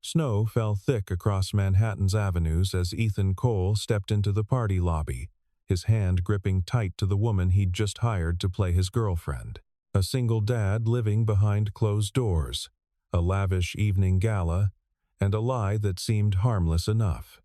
Snow fell thick across Manhattan's avenues as Ethan Cole stepped into the party lobby, his hand gripping tight to the woman he'd just hired to play his girlfriend. A single dad living behind closed doors, a lavish evening gala, and a lie that seemed harmless enough.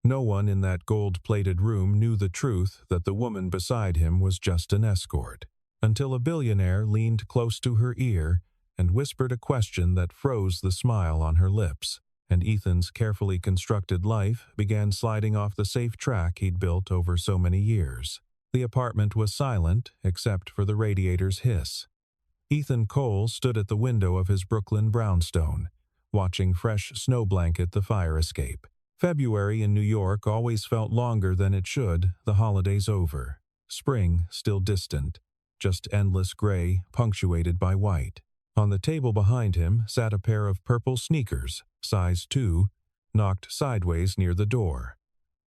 No one in that gold-plated room knew the truth that the woman beside him was just an escort, until a billionaire leaned close to her ear and whispered a question that froze the smile on her lips, and Ethan's carefully constructed life began sliding off the safe track he'd built over so many years. The apartment was silent except for the radiator's hiss. Ethan Cole stood at the window of his Brooklyn brownstone, watching fresh snow blanket the fire escape. February in New York always felt longer than it should, the holidays over. Spring still distant, just endless gray punctuated by white. On the table behind him sat a pair of purple sneakers, size 2, knocked sideways near the door.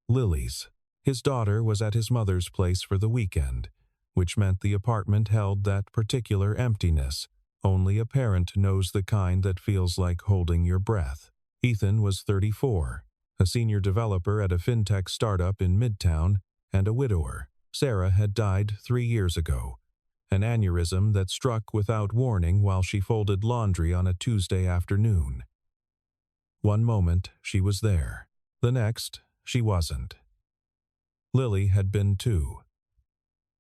Lily's. His daughter was at his mother's place for the weekend, which meant the apartment held that particular emptiness. Only a parent knows the kind that feels like holding your breath. Ethan was 34, a senior developer at a fintech startup in Midtown, and a widower. Sarah had died 3 years ago, an aneurysm that struck without warning while she folded laundry on a Tuesday afternoon. One moment, she was there. The next, she wasn't. Lily had been too.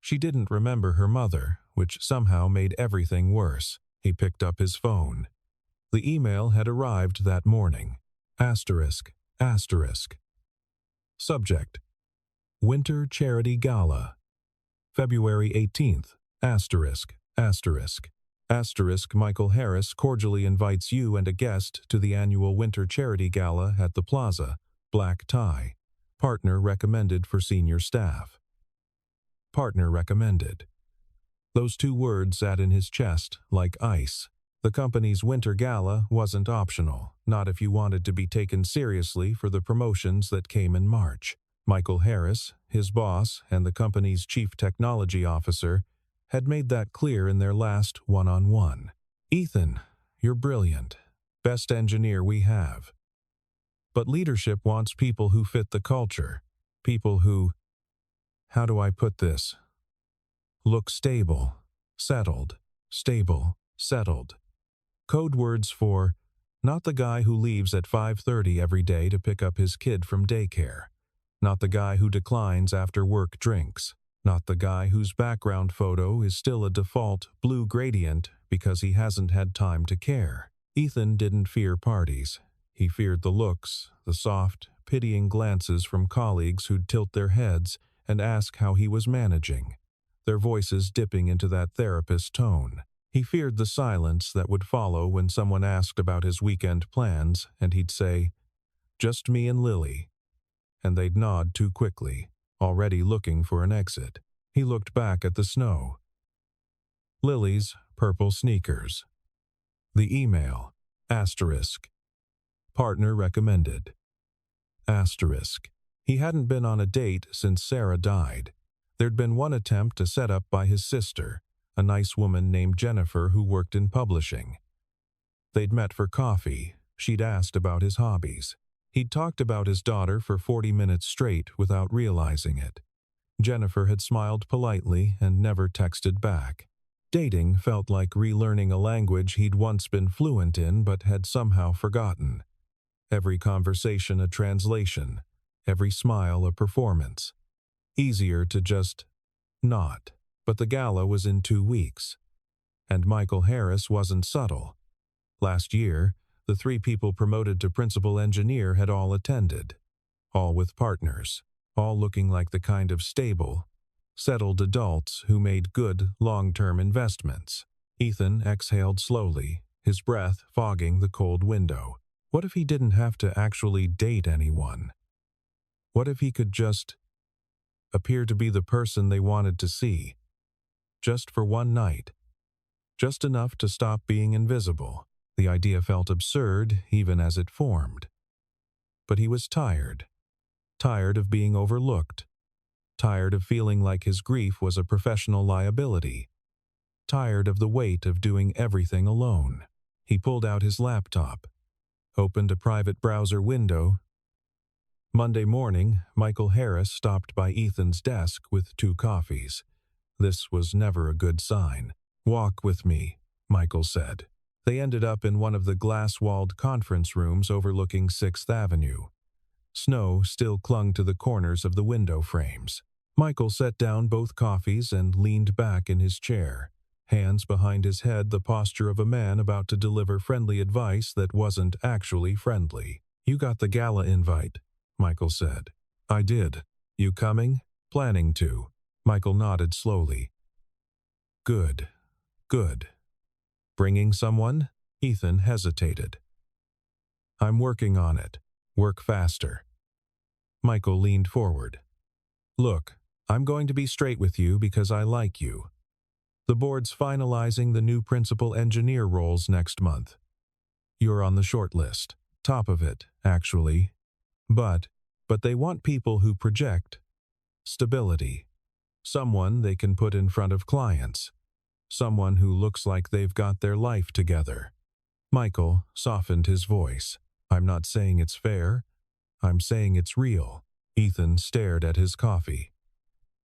She didn't remember her mother, which somehow made everything worse. He picked up his phone. The email had arrived that morning. Asterisk. Subject: Winter Charity Gala. February 18th. Michael Harris cordially invites you and a guest to the annual Winter Charity Gala at the Plaza. Black tie. Partner recommended for senior staff. Partner recommended. Those 2 words sat in his chest like ice. The company's winter gala wasn't optional, not if you wanted to be taken seriously for the promotions that came in March. Michael Harris, his boss, and the company's chief technology officer had made that clear in their last one-on-one. Ethan, you're brilliant. Best engineer we have. But leadership wants people who fit the culture. People who, how do I put this? Look stable, settled, Code words for, not the guy who leaves at 5:30 every day to pick up his kid from daycare. Not the guy who declines after work drinks. Not the guy whose background photo is still a default blue gradient because he hasn't had time to care. Ethan didn't fear parties. He feared the looks, the soft, pitying glances from colleagues who'd tilt their heads and ask how he was managing, their voices dipping into that therapist tone. He feared the silence that would follow when someone asked about his weekend plans, and he'd say, "Just me and Lily," and they'd nod too quickly, already looking for an exit. He looked back at the snow. Lily's purple sneakers. The email. Partner recommended. He hadn't been on a date since Sarah died. There'd been one attempt to set up by his sister, a nice woman named Jennifer who worked in publishing. They'd met for coffee. She'd asked about his hobbies. He'd talked about his daughter for 40 minutes straight without realizing it. Jennifer had smiled politely and never texted back. Dating felt like relearning a language he'd once been fluent in but had somehow forgotten. Every conversation a translation, every smile a performance. Easier to just not. But the gala was in 2 weeks. And Michael Harris wasn't subtle. Last year, the 3 people promoted to principal engineer had all attended. All with partners. All looking like the kind of stable, settled adults who made good, long-term investments. Ethan exhaled slowly, his breath fogging the cold window. What if he didn't have to actually date anyone? What if he could just appear to be the person they wanted to see? Just for one night. Just enough to stop being invisible. The idea felt absurd even as it formed. But he was tired. Tired of being overlooked. Tired of feeling like his grief was a professional liability. Tired of the weight of doing everything alone. He pulled out his laptop. opened a private browser window. Monday morning, Michael Harris stopped by Ethan's desk with 2 coffees. This was never a good sign. "Walk with me," Michael said. They ended up in one of the glass-walled conference rooms overlooking 6th Avenue. Snow still clung to the corners of the window frames. Michael set down both coffees and leaned back in his chair, hands behind his head, the posture of a man about to deliver friendly advice that wasn't actually friendly. "You got the gala invite," Michael said. "I did. You coming?" "Planning to." Michael nodded slowly. "Good. Good. Bringing someone?" Ethan hesitated. "I'm working on it. Work faster." Michael leaned forward. "Look, I'm going to be straight with you because I like you. The board's finalizing the new principal engineer roles next month. You're on the short list. Top of it, actually. But they want people who project stability. Someone they can put in front of clients. Someone who looks like they've got their life together." Michael softened his voice. "I'm not saying it's fair. I'm saying it's real." Ethan stared at his coffee.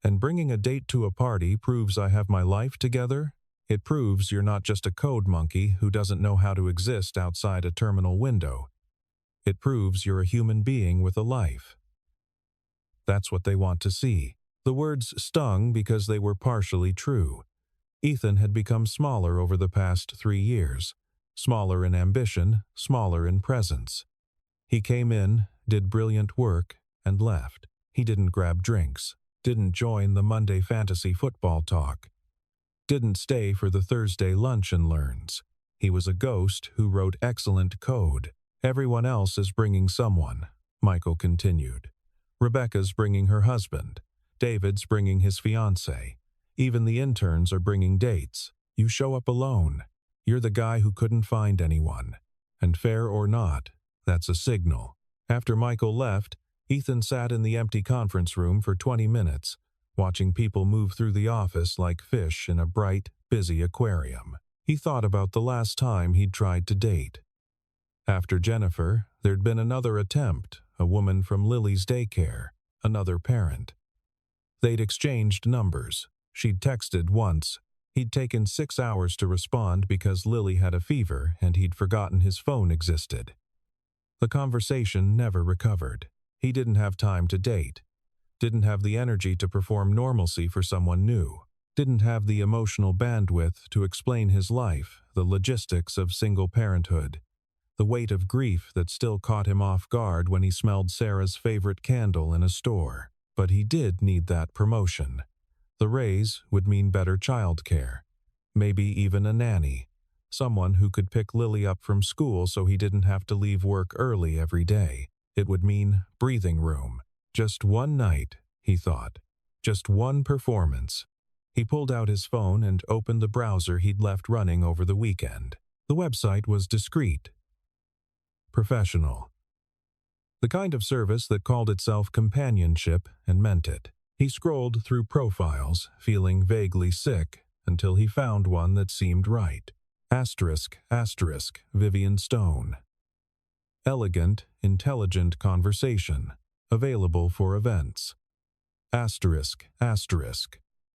"And bringing a date to a party proves I have my life together? It proves you're not just a code monkey who doesn't know how to exist outside a terminal window. It proves you're a human being with a life." That's what they want to see. The words stung because they were partially true. Ethan had become smaller over the past 3 years. Smaller in ambition, smaller in presence. He came in, did brilliant work, and left. He didn't grab drinks, didn't join the Monday fantasy football talk, didn't stay for the Thursday lunch and learns. He was a ghost who wrote excellent code. "Everyone else is bringing someone," Michael continued. "Rebecca's bringing her husband. David's bringing his fiancée. Even the interns are bringing dates. You show up alone. You're the guy who couldn't find anyone. And fair or not, that's a signal." After Michael left, Ethan sat in the empty conference room for 20 minutes, watching people move through the office like fish in a bright, busy aquarium. He thought about the last time he'd tried to date. After Jennifer, there'd been another attempt, a woman from Lily's daycare, another parent. They'd exchanged numbers. She'd texted once. He'd taken 6 hours to respond because Lily had a fever and he'd forgotten his phone existed. The conversation never recovered. He didn't have time to date. Didn't have the energy to perform normalcy for someone new. Didn't have the emotional bandwidth to explain his life, the logistics of single parenthood. The weight of grief that still caught him off guard when he smelled Sarah's favorite candle in a store. But he did need that promotion. The raise would mean better childcare. Maybe even a nanny. Someone who could pick Lily up from school so he didn't have to leave work early every day. It would mean breathing room. Just one night, he thought. Just one performance. He pulled out his phone and opened the browser he'd left running over the weekend. The website was discreet. Professional. The kind of service that called itself companionship and meant it. He scrolled through profiles, feeling vaguely sick, until he found one that seemed right. ***, Vivian Stone. Elegant, intelligent conversation. Available for events. ***.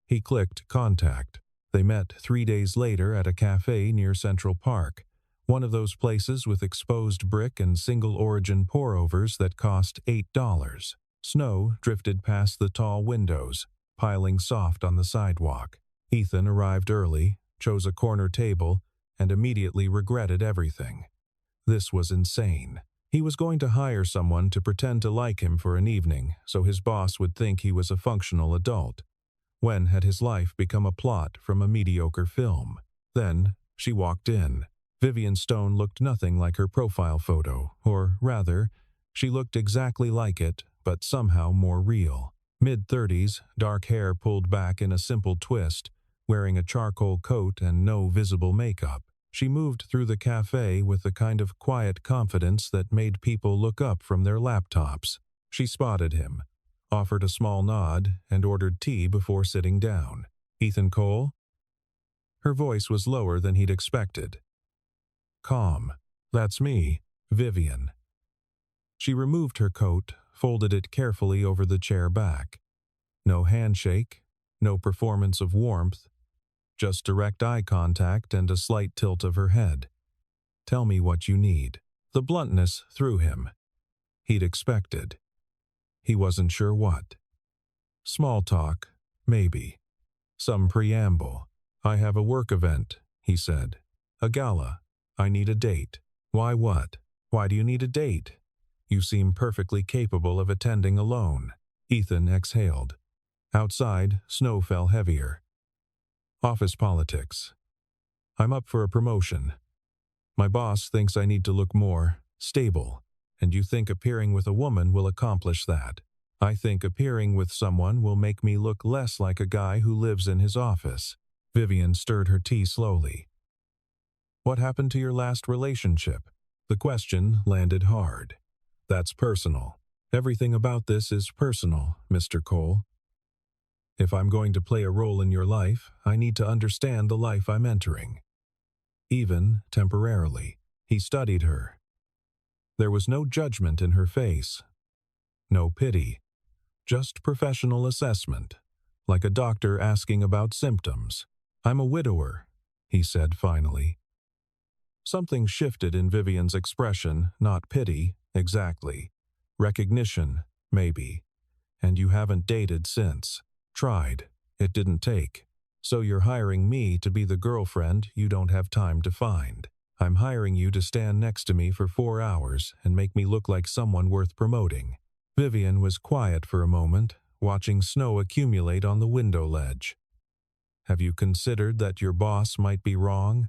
He clicked contact. They met 3 days later at a cafe near Central Park, one of those places with exposed brick and single-origin pour-overs that cost $8. Snow drifted past the tall windows, piling soft on the sidewalk. Ethan arrived early, chose a corner table, and immediately regretted everything. This was insane. He was going to hire someone to pretend to like him for an evening so his boss would think he was a functional adult. When had his life become a plot from a mediocre film? Then she walked in. Vivian Stone looked nothing like her profile photo, or rather, she looked exactly like it, but somehow more real. Mid-30s, dark hair pulled back in a simple twist, wearing a charcoal coat and no visible makeup. She moved through the cafe with the kind of quiet confidence that made people look up from their laptops. She spotted him, offered a small nod, and ordered tea before sitting down. "Ethan Cole?" Her voice was lower than he'd expected. Calm. "That's me. Vivian. She removed her coat, folded it carefully over the chair back. No handshake, no performance of warmth, just direct eye contact and a slight tilt of her head. Tell me what you need. The bluntness threw him. He'd expected. He wasn't sure what. Small talk, maybe. Some preamble. I have a work event, he said. A gala. I need a date. Why what? Why do you need a date? You seem perfectly capable of attending alone. Ethan exhaled. Outside, snow fell heavier. Office politics. I'm up for a promotion. My boss thinks I need to look more stable, and you think appearing with a woman will accomplish that. I think appearing with someone will make me look less like a guy who lives in his office. Vivian stirred her tea slowly. What happened to your last relationship? The question landed hard. That's personal. Everything about this is personal, Mr. Cole. If I'm going to play a role in your life, I need to understand the life I'm entering. Even temporarily. He studied her. There was no judgment in her face. No pity. Just professional assessment, like a doctor asking about symptoms. I'm a widower, he said finally. Something shifted in Vivian's expression, not pity, exactly. Recognition, maybe. And you haven't dated since. Tried. It didn't take. So you're hiring me to be the girlfriend you don't have time to find. I'm hiring you to stand next to me for 4 hours and make me look like someone worth promoting. Vivian was quiet for a moment, watching snow accumulate on the window ledge. Have you considered that your boss might be wrong?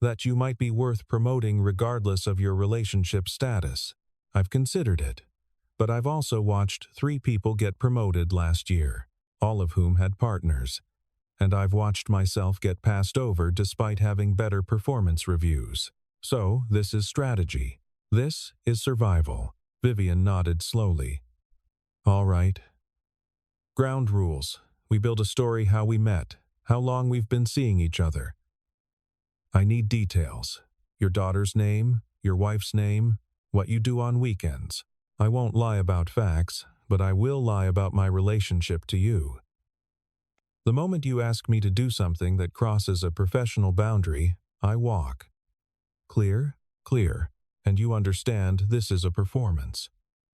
That you might be worth promoting regardless of your relationship status? I've considered it. But I've also watched 3 people get promoted last year, all of whom had partners. And I've watched myself get passed over despite having better performance reviews. So, this is strategy. This is survival. Vivian nodded slowly. All right. Ground rules. We build a story how we met, how long we've been seeing each other. I need details. Your daughter's name, your wife's name, what you do on weekends. I won't lie about facts, but I will lie about my relationship to you. The moment you ask me to do something that crosses a professional boundary, I walk. Clear? Clear. And you understand this is a performance.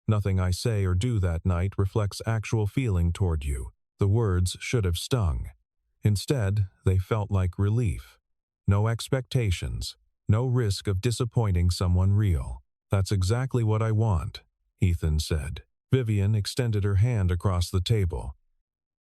Nothing I say or do that night reflects actual feeling toward you. The words should have stung. Instead, they felt like relief. No expectations. No risk of disappointing someone real. That's exactly what I want, Ethan said. Vivian extended her hand across the table.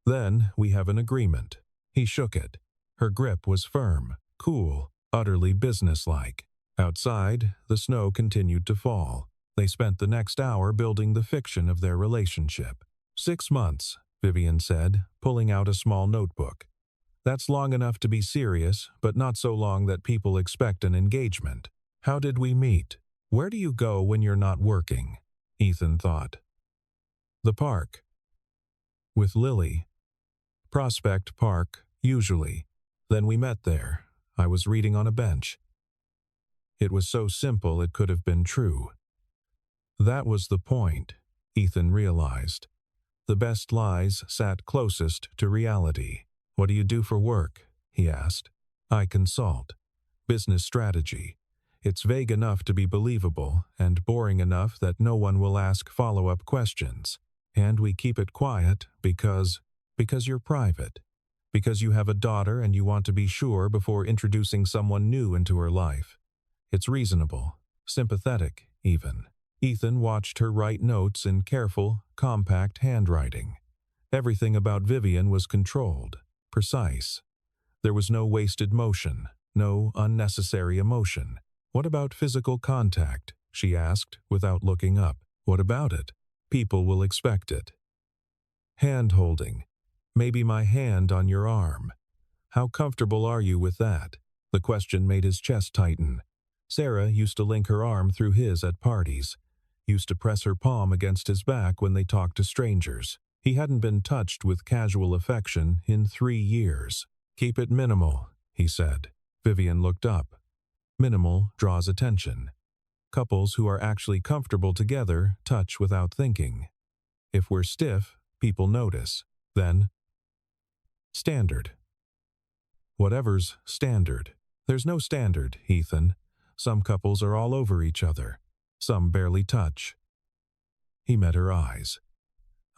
Then we have an agreement. He shook it. Her grip was firm, cool, utterly businesslike. Outside, the snow continued to fall. They spent the next hour building the fiction of their relationship. 6 months, Vivian said, pulling out a small notebook. That's long enough to be serious, but not so long that people expect an engagement. How did we meet? Where do you go when you're not working? Ethan thought. The park. With Lily. Prospect Park, usually. Then we met there. I was reading on a bench. It was so simple it could have been true. That was the point, Ethan realized. The best lies sat closest to reality. What do you do for work? He asked. I consult. Business strategy. It's vague enough to be believable and boring enough that no one will ask follow-up questions. And we keep it quiet because you're private. Because you have a daughter and you want to be sure before introducing someone new into her life. It's reasonable, sympathetic, even. Ethan watched her write notes in careful, compact handwriting. Everything about Vivian was controlled, precise. There was no wasted motion, no unnecessary emotion. What about physical contact? She asked, without looking up. What about it? People will expect it. Hand-holding. Maybe my hand on your arm. How comfortable are you with that? The question made his chest tighten. Sarah used to link her arm through his at parties. Used to press her palm against his back when they talked to strangers. He hadn't been touched with casual affection in 3 years. Keep it minimal, he said. Vivian looked up. Minimal draws attention. Couples who are actually comfortable together touch without thinking. If we're stiff, people notice. Then, standard. Whatever's standard. There's no standard, Ethan. Some couples are all over each other. Some barely touch. He met her eyes.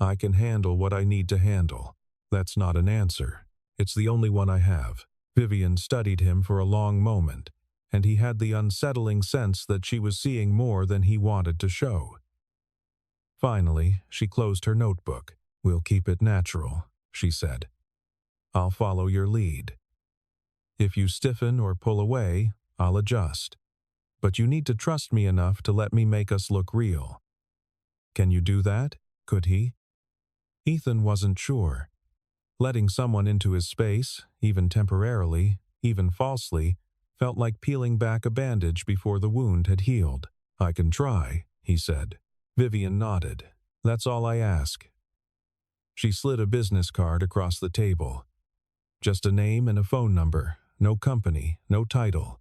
I can handle what I need to handle. That's not an answer. It's the only one I have. Vivian studied him for a long moment, and he had the unsettling sense that she was seeing more than he wanted to show. Finally, she closed her notebook. We'll keep it natural, she said. I'll follow your lead. If you stiffen or pull away, I'll adjust. But you need to trust me enough to let me make us look real. Can you do that? Could he? Ethan wasn't sure. Letting someone into his space, even temporarily, even falsely, felt like peeling back a bandage before the wound had healed. I can try, he said. Vivian nodded. That's all I ask. She slid a business card across the table. Just a name and a phone number. No company, no title.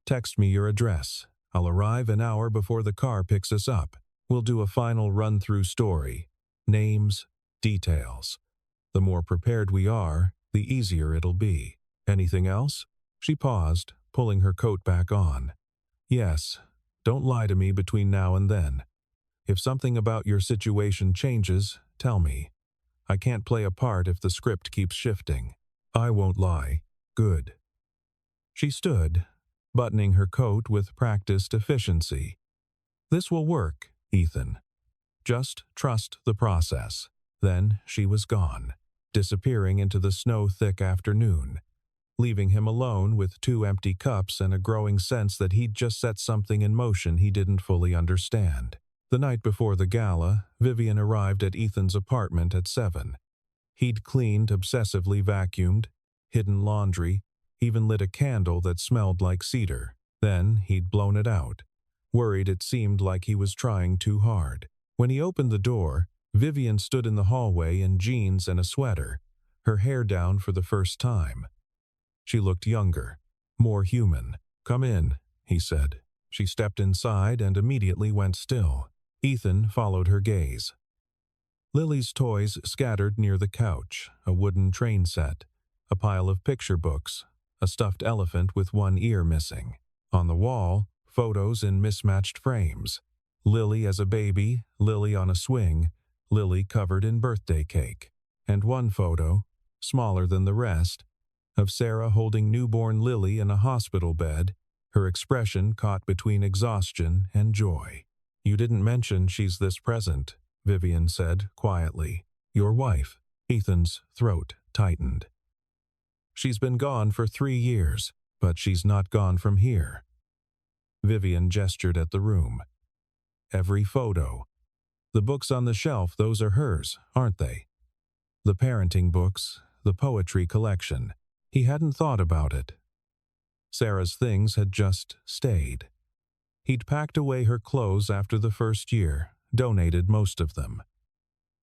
Text me your address. I'll arrive an hour before the car picks us up. We'll do a final run-through story. Names, details. The more prepared we are, the easier it'll be. Anything else? She paused, pulling her coat back on. Yes. Don't lie to me between now and then. If something about your situation changes, tell me. I can't play a part if the script keeps shifting. I won't lie. Good. She stood, buttoning her coat with practiced efficiency. This will work, Ethan. Just trust the process. Then she was gone, disappearing into the snow-thick afternoon, leaving him alone with 2 empty cups and a growing sense that he'd just set something in motion he didn't fully understand. The night before the gala, Vivian arrived at Ethan's apartment at 7. He'd cleaned, obsessively vacuumed, hidden laundry, even lit a candle that smelled like cedar. Then he'd blown it out, worried it seemed like he was trying too hard. When he opened the door, Vivian stood in the hallway in jeans and a sweater, her hair down for the first time. She looked younger, more human. Come in, he said. She stepped inside and immediately went still. Ethan followed her gaze. Lily's toys scattered near the couch, a wooden train set, a pile of picture books, a stuffed elephant with one ear missing. On the wall, photos in mismatched frames. Lily as a baby, Lily on a swing, Lily covered in birthday cake. And one photo, smaller than the rest, of Sarah holding newborn Lily in a hospital bed, her expression caught between exhaustion and joy. You didn't mention she's this present, Vivian said quietly. Your wife. Ethan's throat tightened. She's been gone for 3 years, but she's not gone from here. Vivian gestured at the room. Every photo. The books on the shelf, those are hers, aren't they? The parenting books, the poetry collection. He hadn't thought about it. Sarah's things had just stayed. He'd packed away her clothes after the first year, donated most of them.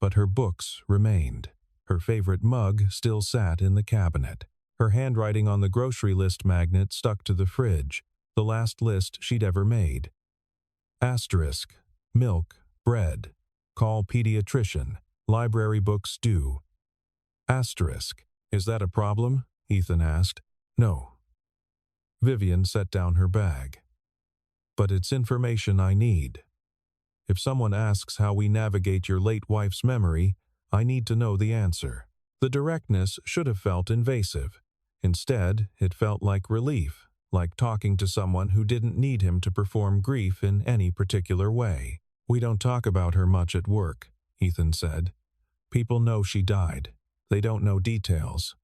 But her books remained. Her favorite mug still sat in the cabinet. Her handwriting on the grocery list magnet stuck to the fridge, the last list she'd ever made. Asterisk, milk, bread, call pediatrician, library books due. Asterisk, is that a problem? Ethan asked. No. Vivian set down her bag. But it's information I need. If someone asks how we navigate your late wife's memory, I need to know the answer. The directness should have felt invasive. Instead, it felt like relief, like talking to someone who didn't need him to perform grief in any particular way. We don't talk about her much at work, Ethan said. People know she died. They don't know details.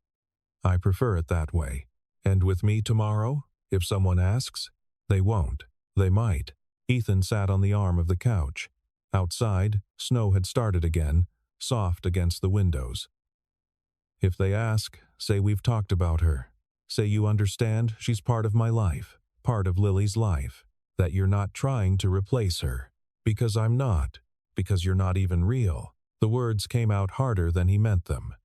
I prefer it that way. And with me tomorrow, if someone asks, they won't. They might. Ethan sat on the arm of the couch. Outside, snow had started again, soft against the windows. If they ask, say we've talked about her. Say you understand she's part of my life, part of Lily's life, that you're not trying to replace her. Because I'm not. Because you're not even real. The words came out harder than he meant them.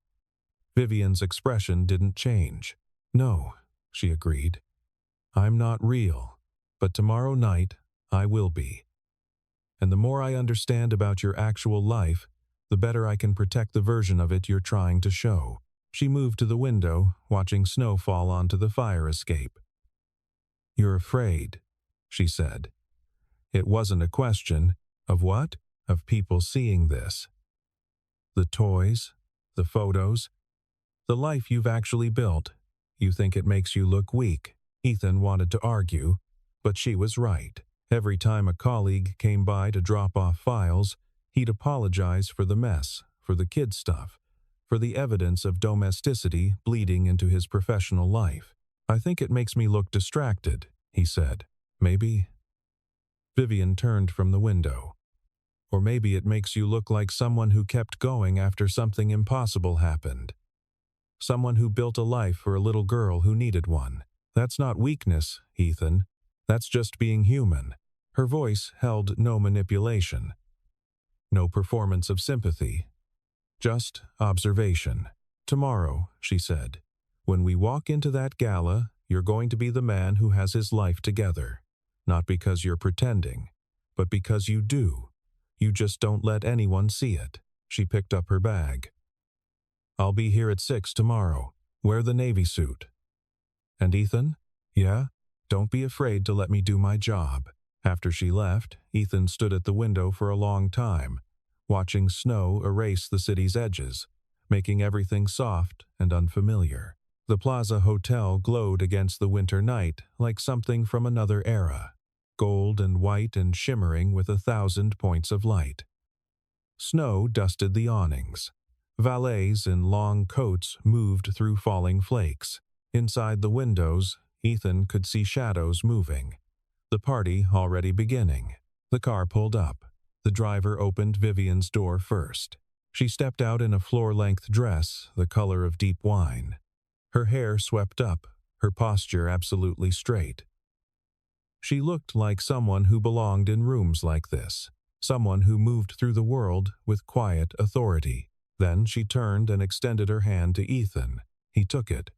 Vivian's expression didn't change. No, she agreed. I'm not real. But tomorrow night, I will be. And the more I understand about your actual life, the better I can protect the version of it you're trying to show. She moved to the window, watching snow fall onto the fire escape. You're afraid, she said. It wasn't a question. Of what? Of people seeing this. The toys, the photos, the life you've actually built. You think it makes you look weak. Ethan wanted to argue, but she was right. Every time a colleague came by to drop off files, he'd apologize for the mess, for the kid stuff, for the evidence of domesticity bleeding into his professional life. I think it makes me look distracted, he said. Maybe. Vivian turned from the window. Or maybe it makes you look like someone who kept going after something impossible happened. Someone who built a life for a little girl who needed one. That's not weakness, Ethan. That's just being human. Her voice held no manipulation. No performance of sympathy. Just observation. Tomorrow, she said, when we walk into that gala, you're going to be the man who has his life together. Not because you're pretending, but because you do. You just don't let anyone see it. She picked up her bag. I'll be here at 6 tomorrow. Wear the Navy suit. And Ethan? Yeah? Don't be afraid to let me do my job. After she left, Ethan stood at the window for a long time, watching snow erase the city's edges, making everything soft and unfamiliar. The Plaza Hotel glowed against the winter night like something from another era, gold and white and shimmering with 1,000 points of light. Snow dusted the awnings. Valets in long coats moved through falling flakes. Inside the windows, Ethan could see shadows moving. The party already beginning. The car pulled up. The driver opened Vivian's door first. She stepped out in a floor-length dress, the color of deep wine. Her hair swept up, her posture absolutely straight. She looked like someone who belonged in rooms like this, someone who moved through the world with quiet authority. Then she turned and extended her hand to Ethan. He took it.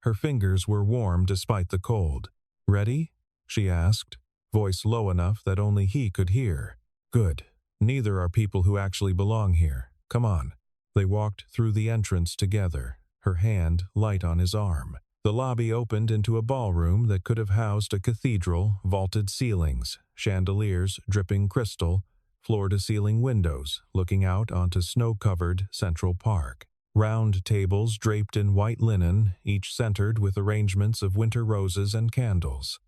Her fingers were warm despite the cold. Ready? She asked, voice low enough that only he could hear. Good. Neither are people who actually belong here. Come on. They walked through the entrance together, her hand light on his arm. The lobby opened into a ballroom that could have housed a cathedral, vaulted ceilings, chandeliers dripping crystal, floor-to-ceiling windows looking out onto snow-covered Central Park. Round tables draped in white linen, each centered with arrangements of winter roses and candles.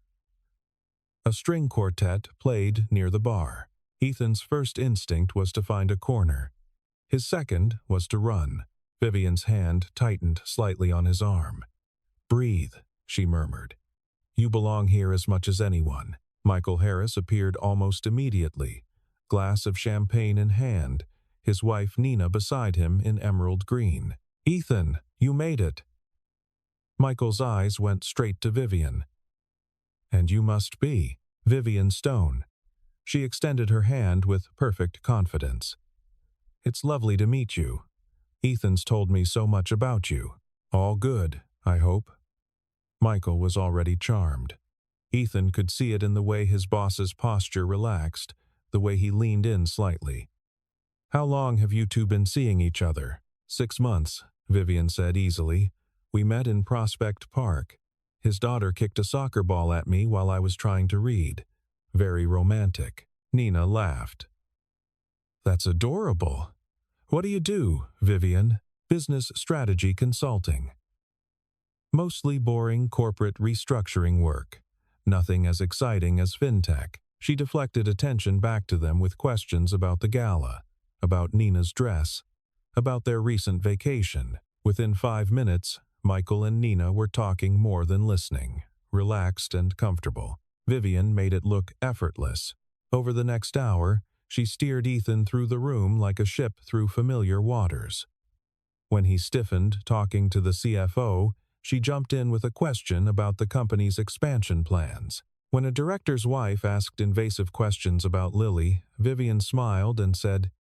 A string quartet played near the bar. Ethan's first instinct was to find a corner. His second was to run. Vivian's hand tightened slightly on his arm. Breathe, she murmured. You belong here as much as anyone. Michael Harris appeared almost immediately, glass of champagne in hand, his wife Nina beside him in emerald green. Ethan, you made it. Michael's eyes went straight to Vivian. And you must be Vivian Stone. She extended her hand with perfect confidence. It's lovely to meet you. Ethan's told me so much about you. All good, I hope. Michael was already charmed. Ethan could see it in the way his boss's posture relaxed, the way he leaned in slightly. How long have you two been seeing each other? 6 months, Vivian said easily. We met in Prospect Park. His daughter kicked a soccer ball at me while I was trying to read. Very romantic. Nina laughed. That's adorable. What do you do, Vivian? Business strategy consulting. Mostly boring corporate restructuring work. Nothing as exciting as fintech. She deflected attention back to them with questions about the gala, about Nina's dress, about their recent vacation. Within 5 minutes, Michael and Nina were talking more than listening, relaxed and comfortable. Vivian made it look effortless. Over the next hour, she steered Ethan through the room like a ship through familiar waters. When he stiffened talking to the CFO, she jumped in with a question about the company's expansion plans. When a director's wife asked invasive questions about Lily, Vivian smiled and said,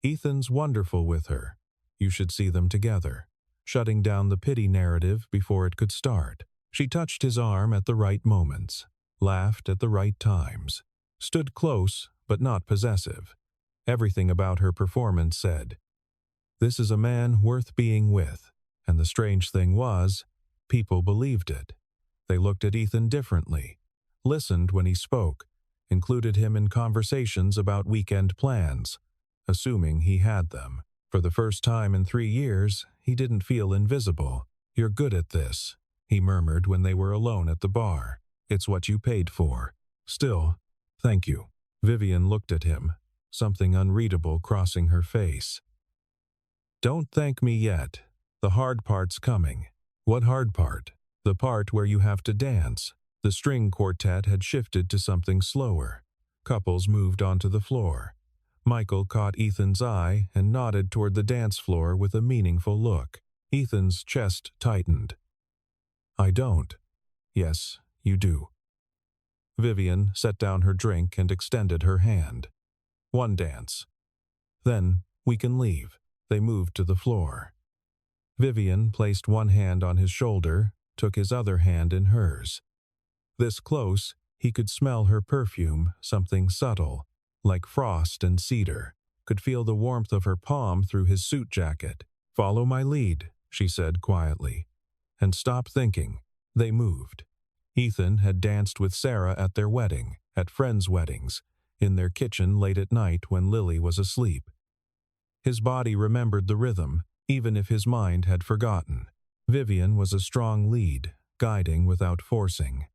Ethan's wonderful with her. You should see them together, shutting down the pity narrative before it could start. She touched his arm at the right moments, laughed at the right times. stood close but not possessive. Everything about her performance said, "This is a man worth being with." And the strange thing was, people believed it. They looked at Ethan differently, listened when he spoke, included him in conversations about weekend plans, assuming he had them. For the first time in 3 years, he didn't feel invisible. "You're good at this," he murmured when they were alone at the bar. "It's what you paid for. Still, thank you." Vivian looked at him, something unreadable crossing her face. "Don't thank me yet. The hard part's coming." "What hard part?" "The part where you have to dance." The string quartet had shifted to something slower. Couples moved onto the floor. Michael caught Ethan's eye and nodded toward the dance floor with a meaningful look. Ethan's chest tightened. "I don't." "Yes, you do." Vivian set down her drink and extended her hand. "One dance. Then we can leave." They moved to the floor. Vivian placed one hand on his shoulder, took his other hand in hers. This close, he could smell her perfume, something subtle, like frost and cedar, could feel the warmth of her palm through his suit jacket. "Follow my lead," she said quietly. "And stop thinking." They moved. Ethan had danced with Sarah at their wedding, at friends' weddings, in their kitchen late at night when Lily was asleep. His body remembered the rhythm, even if his mind had forgotten. Vivian was a strong lead, guiding without forcing.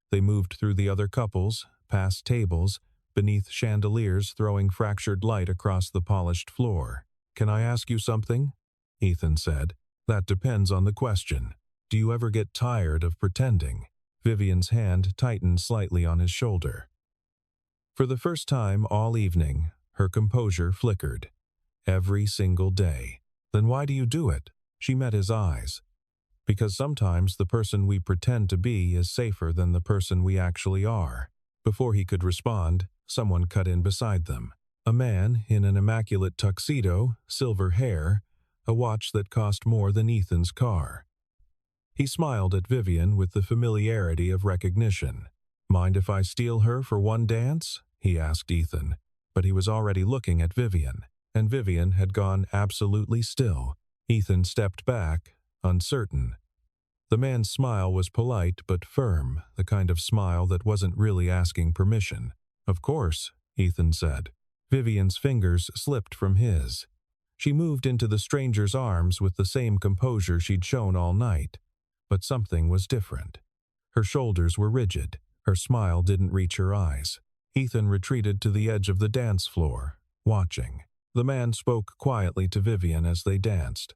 They moved through the other couples, past tables, beneath chandeliers throwing fractured light across the polished floor. "Can I ask you something?" Ethan said. "That depends on the question. Do you ever get tired of pretending?" Vivian's hand tightened slightly on his shoulder. For the first time all evening, her composure flickered. "Every single day." "Then why do you do it?" She met his eyes. "Because sometimes the person we pretend to be is safer than the person we actually are." Before he could respond, someone cut in beside them. A man in an immaculate tuxedo, silver hair, a watch that cost more than Ethan's car. He smiled at Vivian with the familiarity of recognition. "Mind if I steal her for one dance?" he asked Ethan, but he was already looking at Vivian, and Vivian had gone absolutely still. Ethan stepped back, uncertain. The man's smile was polite but firm, the kind of smile that wasn't really asking permission. "Of course," Ethan said. Vivian's fingers slipped from his. She moved into the stranger's arms with the same composure she'd shown all night. But something was different. Her shoulders were rigid. Her smile didn't reach her eyes. Ethan retreated to the edge of the dance floor, watching. The man spoke quietly to Vivian as they danced.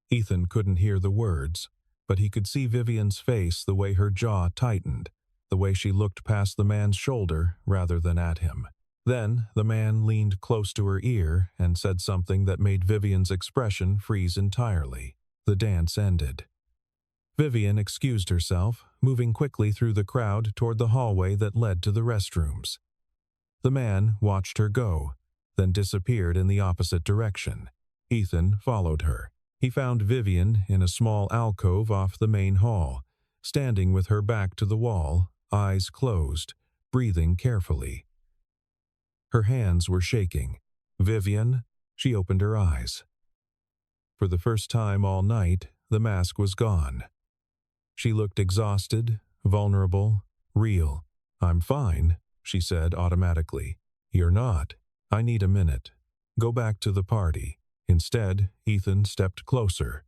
Ethan couldn't hear the words, but he could see Vivian's face, the way her jaw tightened, the way she looked past the man's shoulder rather than at him. Then the man leaned close to her ear and said something that made Vivian's expression freeze entirely. The dance ended. Vivian excused herself, moving quickly through the crowd toward the hallway that led to the restrooms. The man watched her go, then disappeared in the opposite direction. Ethan followed her. He found Vivian in a small alcove off the main hall, standing with her back to the wall, eyes closed, breathing carefully. Her hands were shaking. "Vivian?" She opened her eyes. For the first time all night, the mask was gone. She looked exhausted, vulnerable, real. "I'm fine," she said automatically. "You're not. I need a minute. Go back to the party." Instead, Ethan stepped closer.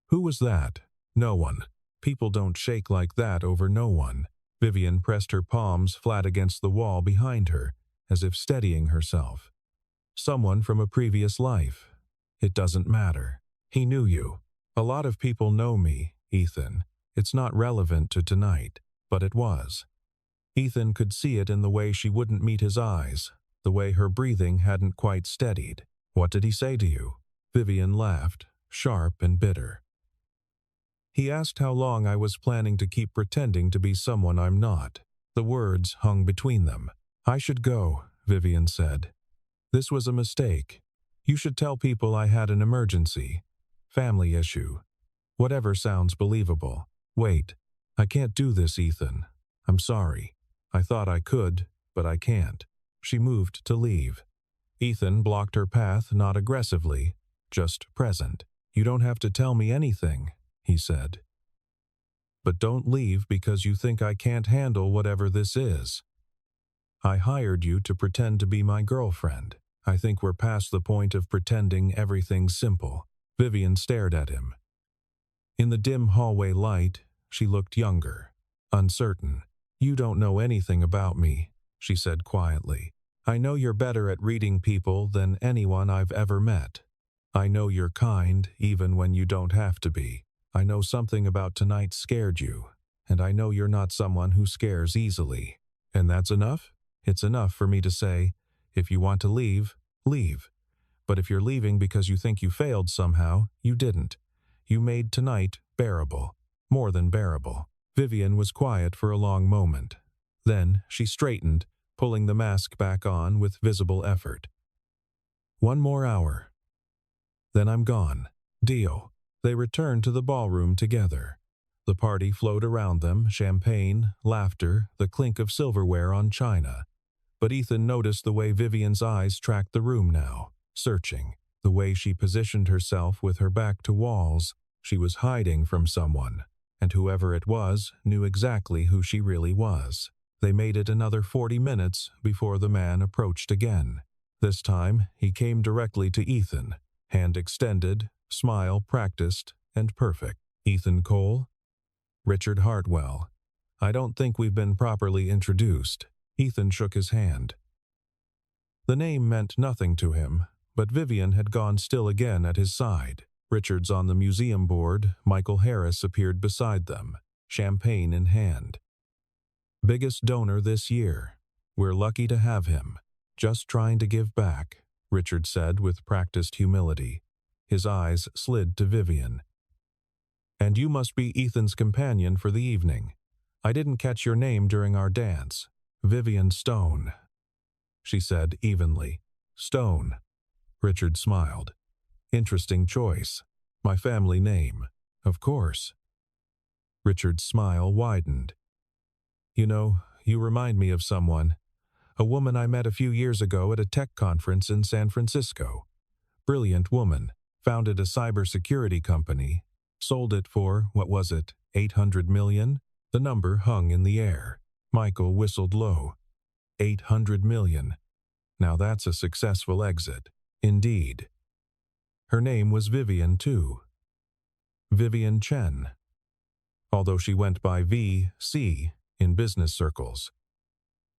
"Who was that?" "No one. People don't shake like that over no one." Vivian pressed her palms flat against the wall behind her, as if steadying herself. "Someone from a previous life. It doesn't matter. He knew you. A lot of people know me, Ethan. It's not relevant to tonight, but it was." Ethan could see it in the way she wouldn't meet his eyes, the way her breathing hadn't quite steadied. "What did he say to you?" Vivian laughed, sharp and bitter. "He asked how long I was planning to keep pretending to be someone I'm not." The words hung between them. "I should go," Vivian said. "This was a mistake. You should tell people I had an emergency. Family issue. Whatever sounds believable." "Wait. I can't do this, Ethan. I'm sorry. I thought I could, but I can't." she moved to leave. Ethan blocked her path, not aggressively, just present. "You don't have to tell me anything," he said. "But don't leave because you think I can't handle whatever this is. I hired you to pretend to be my girlfriend. I think we're past the point of pretending everything's simple." Vivian stared at him. In the dim hallway light, she looked younger, uncertain. "You don't know anything about me," she said quietly. "I know you're better at reading people than anyone I've ever met. I know you're kind even when you don't have to be. I know something about tonight scared you, and I know you're not someone who scares easily. And that's enough? It's enough for me to say, if you want to leave, leave. But if you're leaving because you think you failed somehow, you didn't. You made tonight bearable, more than bearable." Vivian was quiet for a long moment. Then she straightened, pulling the mask back on with visible effort. "One more hour. Then I'm gone. Deal." They returned to the ballroom together. The party flowed around them, champagne, laughter, the clink of silverware on china. But Ethan noticed the way Vivian's eyes tracked the room now, searching. The way she positioned herself with her back to walls. She was hiding from someone, and whoever it was knew exactly who she really was. They made it another 40 minutes before the man approached again. This time, he came directly to Ethan, hand extended, smile practiced and perfect. "Ethan Cole?" "Richard Hartwell. I don't think we've been properly introduced." Ethan shook his hand. The name meant nothing to him, but Vivian had gone still again at his side. Richard's on the museum board. Michael Harris appeared beside them, champagne in hand. "Biggest donor this year. We're lucky to have him. Just trying to give back," Richard said with practiced humility. His eyes slid to Vivian. "And you must be Ethan's companion for the evening. I didn't catch your name during our dance." "Vivian Stone," she said evenly. "Stone." Richard smiled. "Interesting choice. My family name." "Of course." Richard's smile widened. "You know, you remind me of someone. A woman I met a few years ago at a tech conference in San Francisco. Brilliant woman. Founded a cybersecurity company. Sold it for, what was it, $800 million? The number hung in the air. Michael whistled low. $800 million. Now that's a successful exit. Indeed. Her name was Vivian, too. Vivian Chen. Although she went by VC in business circles.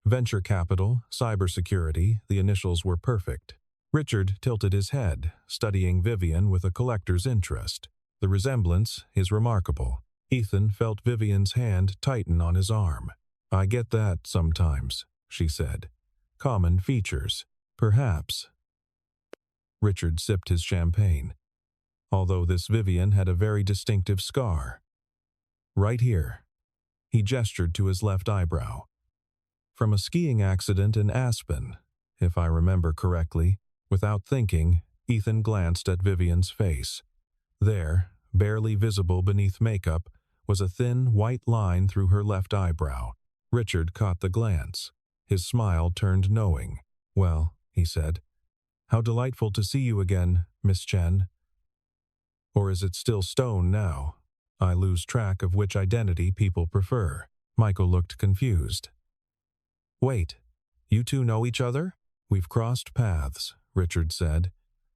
Venture capital, cybersecurity, the initials were perfect. Richard tilted his head, studying Vivian with a collector's interest. The resemblance is remarkable. Ethan felt Vivian's hand tighten on his arm. "I get that sometimes," she said. "Common features. Perhaps." Richard sipped his champagne. Although this Vivian had a very distinctive scar. "Right here." He gestured to his left eyebrow. "From a skiing accident in Aspen, if I remember correctly." Without thinking, Ethan glanced at Vivian's face. There, barely visible beneath makeup, was a thin white line through her left eyebrow. Richard caught the glance. His smile turned knowing. "Well," he said, "how delightful to see you again, Miss Chen. Or is it still Stone now? I lose track of which identity people prefer." Michael looked confused. "Wait, you two know each other?" "We've crossed paths," Richard said.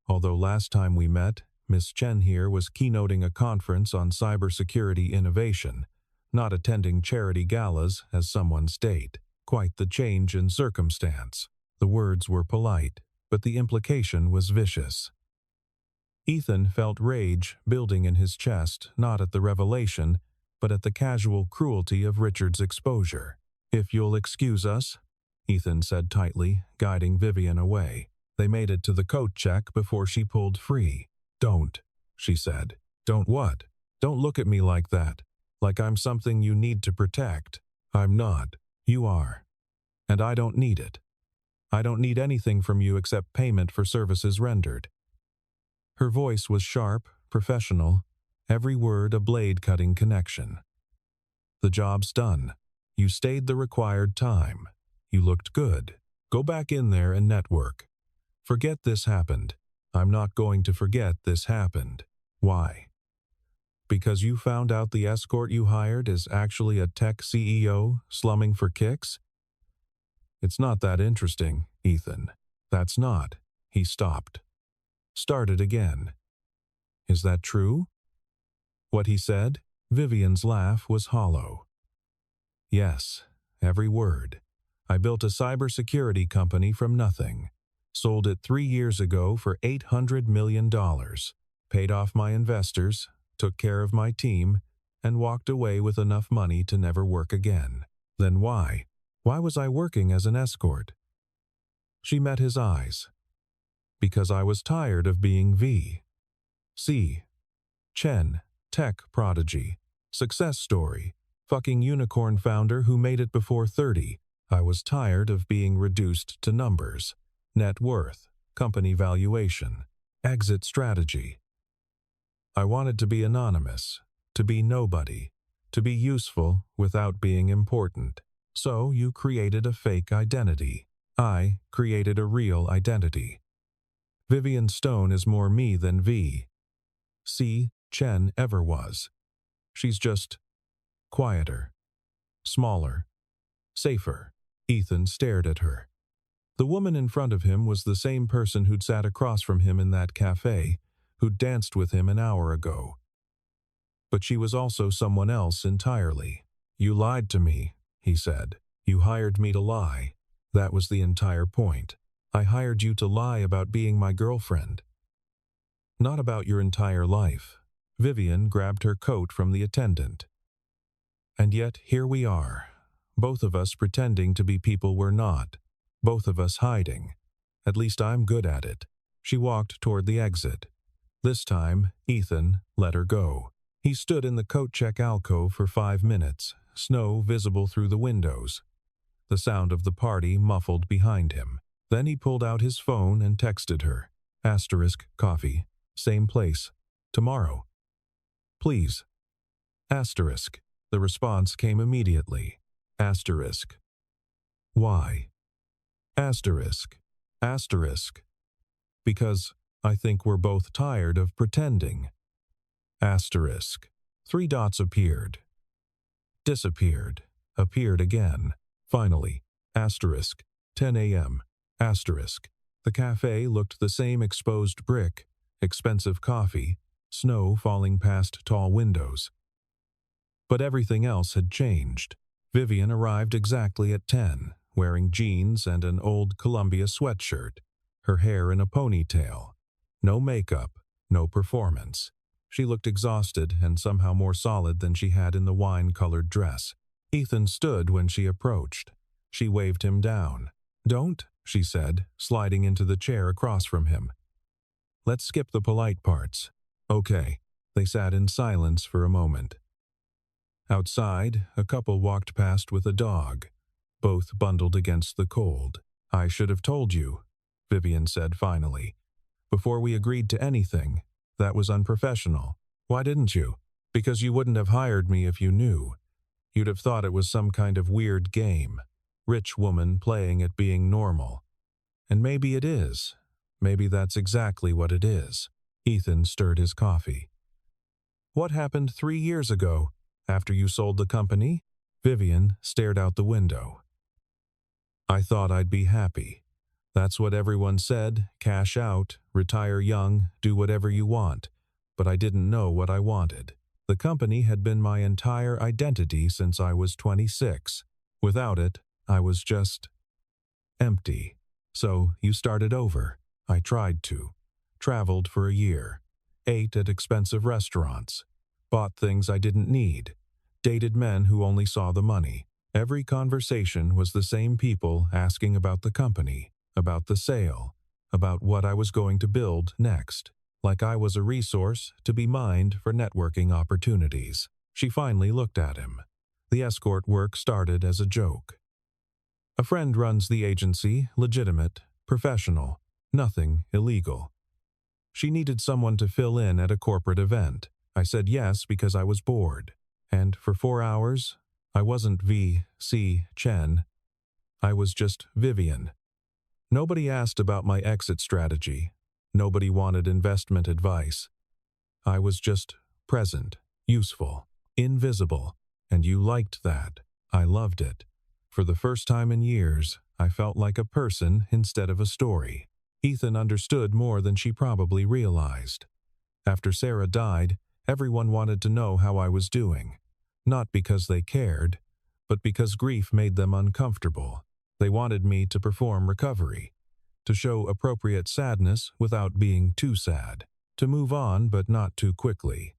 "Although last time we met, Miss Chen here was keynoting a conference on cybersecurity innovation, not attending charity galas as someone's date. Quite the change in circumstance." The words were polite, but the implication was vicious. Ethan felt rage building in his chest, not at the revelation, but at the casual cruelty of Richard's exposure. "If you'll excuse us," Ethan said tightly, guiding Vivian away. They made it to the coat check before she pulled free. "Don't," she said. "Don't what? Don't look at me like that. Like I'm something you need to protect. I'm not. You are. And I don't need it. I don't need anything from you except payment for services rendered." Her voice was sharp, professional, every word a blade-cutting connection. "The job's done. You stayed the required time. You looked good. Go back in there and network. Forget this happened. I'm not going to forget this happened. Why? Because you found out the escort you hired is actually a tech CEO slumming for kicks? It's not that interesting, Ethan. That's not. He stopped. Started again. Is that true? What he said? Vivian's laugh was hollow. Yes, every word. I built a cybersecurity company from nothing. Sold it 3 years ago for $800 million. Paid off my investors, took care of my team, and walked away with enough money to never work again. Then why? Why was I working as an escort? She met his eyes. Because I was tired of being V. C. Chen, tech prodigy, success story, fucking unicorn founder who made it before 30. I was tired of being reduced to numbers, net worth, company valuation, exit strategy. I wanted to be anonymous, to be nobody, to be useful without being important. So you created a fake identity. I created a real identity. Vivian Stone is more me than V. C. Chen ever was. She's just quieter, smaller, safer. Ethan stared at her. The woman in front of him was the same person who'd sat across from him in that cafe, who'd danced with him an hour ago. But she was also someone else entirely. You lied to me, he said. You hired me to lie. That was the entire point. I hired you to lie about being my girlfriend. Not about your entire life. Vivian grabbed her coat from the attendant. And yet here we are, both of us pretending to be people we're not, both of us hiding. At least I'm good at it. She walked toward the exit. This time, Ethan let her go. He stood in the coat check alcove for 5 minutes, snow visible through the windows. The sound of the party muffled behind him. Then he pulled out his phone and texted her. Coffee. Same place. Tomorrow. Please. The response came immediately. Why? Because I think we're both tired of pretending. 3 dots appeared. Disappeared. Appeared again. Finally. 10 a.m. The cafe looked the same exposed brick, expensive coffee, snow falling past tall windows. But everything else had changed. Vivian arrived exactly at 10, wearing jeans and an old Columbia sweatshirt, her hair in a ponytail. No makeup, no performance. She looked exhausted and somehow more solid than she had in the wine-colored dress. Ethan stood when she approached. She waved him down. Don't, she said, sliding into the chair across from him. Let's skip the polite parts. Okay. They sat in silence for a moment. Outside, a couple walked past with a dog, both bundled against the cold. I should have told you, Vivian said finally. Before we agreed to anything, that was unprofessional. Why didn't you? Because you wouldn't have hired me if you knew. You'd have thought it was some kind of weird game. Rich woman playing at being normal. And maybe it is. Maybe that's exactly what it is. Ethan stirred his coffee. What happened 3 years ago, after you sold the company? Vivian stared out the window. I thought I'd be happy. That's what everyone said, cash out, retire young, do whatever you want. But I didn't know what I wanted. The company had been my entire identity since I was 26. Without it, I was just empty. So you started over. I tried to. Traveled for a year. Ate at expensive restaurants. Bought things I didn't need. Dated men who only saw the money. Every conversation was the same people asking about the company, about the sale, about what I was going to build next, like I was a resource to be mined for networking opportunities. She finally looked at him. The escort work started as a joke. A friend runs the agency, legitimate, professional, nothing illegal. She needed someone to fill in at a corporate event. I said yes because I was bored. And for 4 hours, I wasn't V. C. Chen. I was just Vivian. Nobody asked about my exit strategy. Nobody wanted investment advice. I was just present, useful, invisible, and you liked that. I loved it. For the first time in years, I felt like a person instead of a story. Ethan understood more than she probably realized. After Sarah died, everyone wanted to know how I was doing. Not because they cared, but because grief made them uncomfortable. They wanted me to perform recovery, to show appropriate sadness without being too sad, to move on but not too quickly.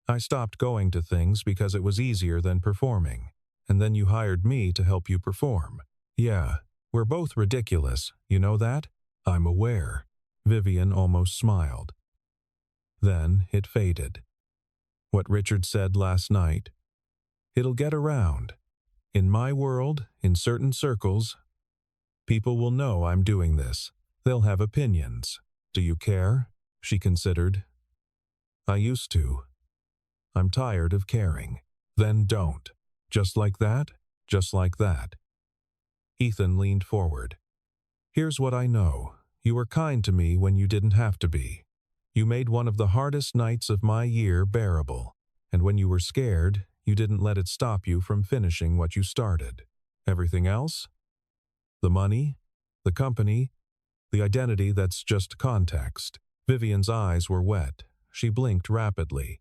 I stopped going to things because it was easier than performing, and then you hired me to help you perform. Yeah, we're both ridiculous, you know that? I'm aware. Vivian almost smiled. Then it faded. What Richard said last night. It'll get around. In my world, in certain circles, people will know I'm doing this. They'll have opinions. Do you care? She considered. I used to. I'm tired of caring. Then don't. Just like that? Just like that. Ethan leaned forward. Here's what I know. You were kind to me when you didn't have to be. You made one of the hardest nights of my year bearable. And when you were scared, you didn't let it stop you from finishing what you started. Everything else? The money? The company? The identity that's just context. Vivian's eyes were wet. She blinked rapidly.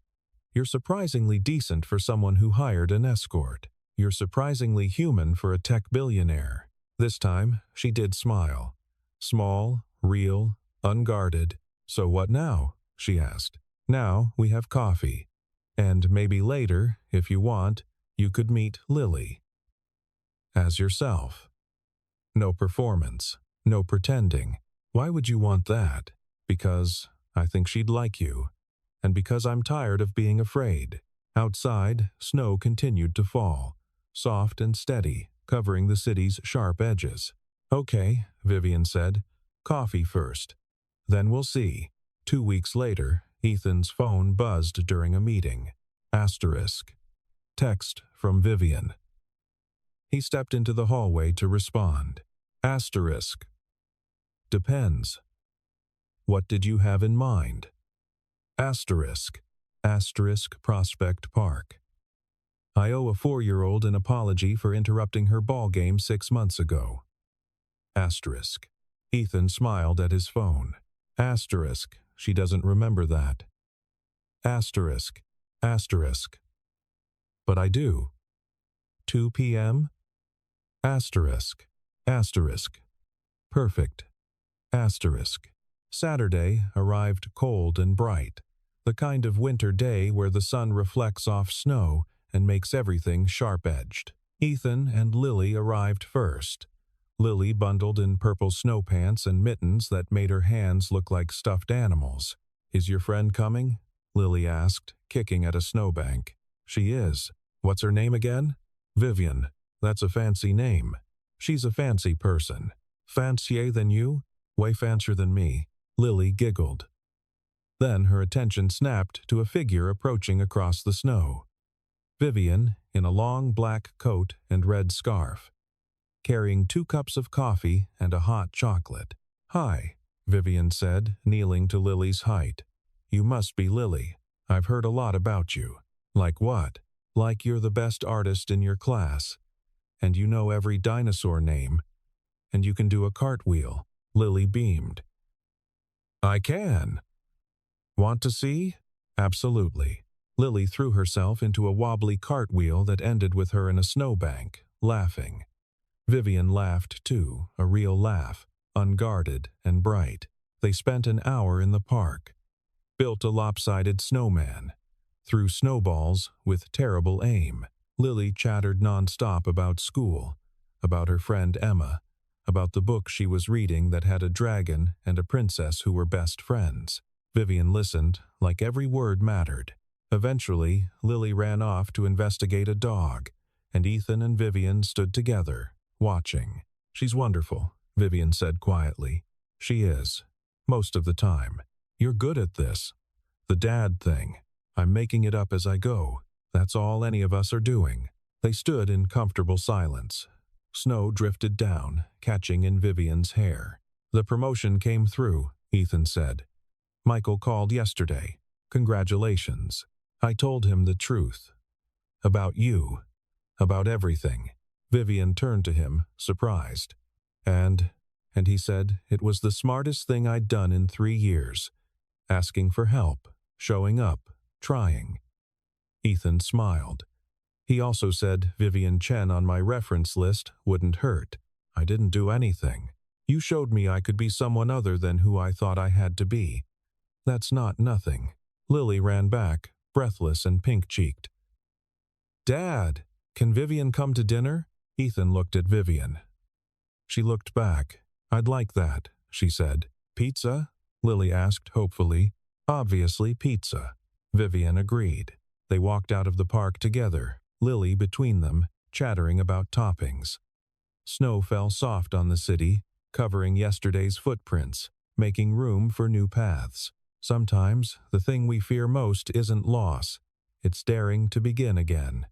You're surprisingly decent for someone who hired an escort. You're surprisingly human for a tech billionaire. This time, she did smile. Small, real, unguarded. So what now? She asked. Now we have coffee. And maybe later, if you want, you could meet Lily. As yourself. No performance. No pretending. Why would you want that? Because I think she'd like you. And because I'm tired of being afraid. Outside, snow continued to fall, soft and steady, covering the city's sharp edges. Okay, Vivian said. Coffee first. Then we'll see. 2 weeks later, Ethan's phone buzzed during a meeting. Asterisk. Text from Vivian. He stepped into the hallway to respond. Asterisk. Depends. What did you have in mind? Asterisk. Asterisk Prospect Park. I owe a 4-year-old an apology for interrupting her ball game 6 months ago. Asterisk. Ethan smiled at his phone. Asterisk. She doesn't remember that. Asterisk. Asterisk. But I do. 2 p.m.? Asterisk. Asterisk. Perfect. Asterisk. Saturday arrived cold and bright. The kind of winter day where the sun reflects off snow and makes everything sharp-edged. Ethan and Lily arrived first. Lily bundled in purple snow pants and mittens that made her hands look like stuffed animals. Is your friend coming? Lily asked, kicking at a snowbank. She is. What's her name again? Vivian. That's a fancy name. She's a fancy person. Fancier than you? Way fancier than me. Lily giggled. Then her attention snapped to a figure approaching across the snow. Vivian, in a long black coat and red scarf, carrying 2 cups of coffee and a hot chocolate. Hi, Vivian said, kneeling to Lily's height. You must be Lily. I've heard a lot about you. Like what? Like you're the best artist in your class. And you know every dinosaur name. And you can do a cartwheel. Lily beamed. I can. Want to see? Absolutely. Lily threw herself into a wobbly cartwheel that ended with her in a snowbank, laughing. Vivian laughed too, a real laugh, unguarded and bright. They spent an hour in the park, built a lopsided snowman, threw snowballs with terrible aim. Lily chattered nonstop about school, about her friend Emma, about the book she was reading that had a dragon and a princess who were best friends. Vivian listened, like every word mattered. Eventually, Lily ran off to investigate a dog, and Ethan and Vivian stood together, watching. She's wonderful, Vivian said quietly. She is. Most of the time. You're good at this. The dad thing. I'm making it up as I go. That's all any of us are doing. They stood in comfortable silence. Snow drifted down, catching in Vivian's hair. The promotion came through, Ethan said. Michael called yesterday. Congratulations. I told him the truth. About you. About everything. Vivian turned to him, surprised. And he said it was the smartest thing I'd done in 3 years. Asking for help, showing up, trying. Ethan smiled. He also said Vivian Chen on my reference list wouldn't hurt. I didn't do anything. You showed me I could be someone other than who I thought I had to be. That's not nothing. Lily ran back, breathless and pink-cheeked. Dad, can Vivian come to dinner? Ethan looked at Vivian. She looked back. I'd like that, she said. Pizza? Lily asked hopefully. Obviously pizza. Vivian agreed. They walked out of the park together, Lily between them, chattering about toppings. Snow fell soft on the city, covering yesterday's footprints, making room for new paths. Sometimes the thing we fear most isn't loss, it's daring to begin again.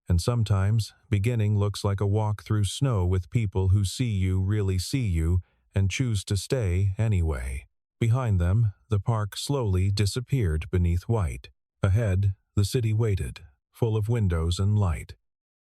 And sometimes beginning looks like a walk through snow with people who see you really see you and choose to stay anyway. Behind them, the park slowly disappeared beneath white. Ahead, the city waited, full of windows and light.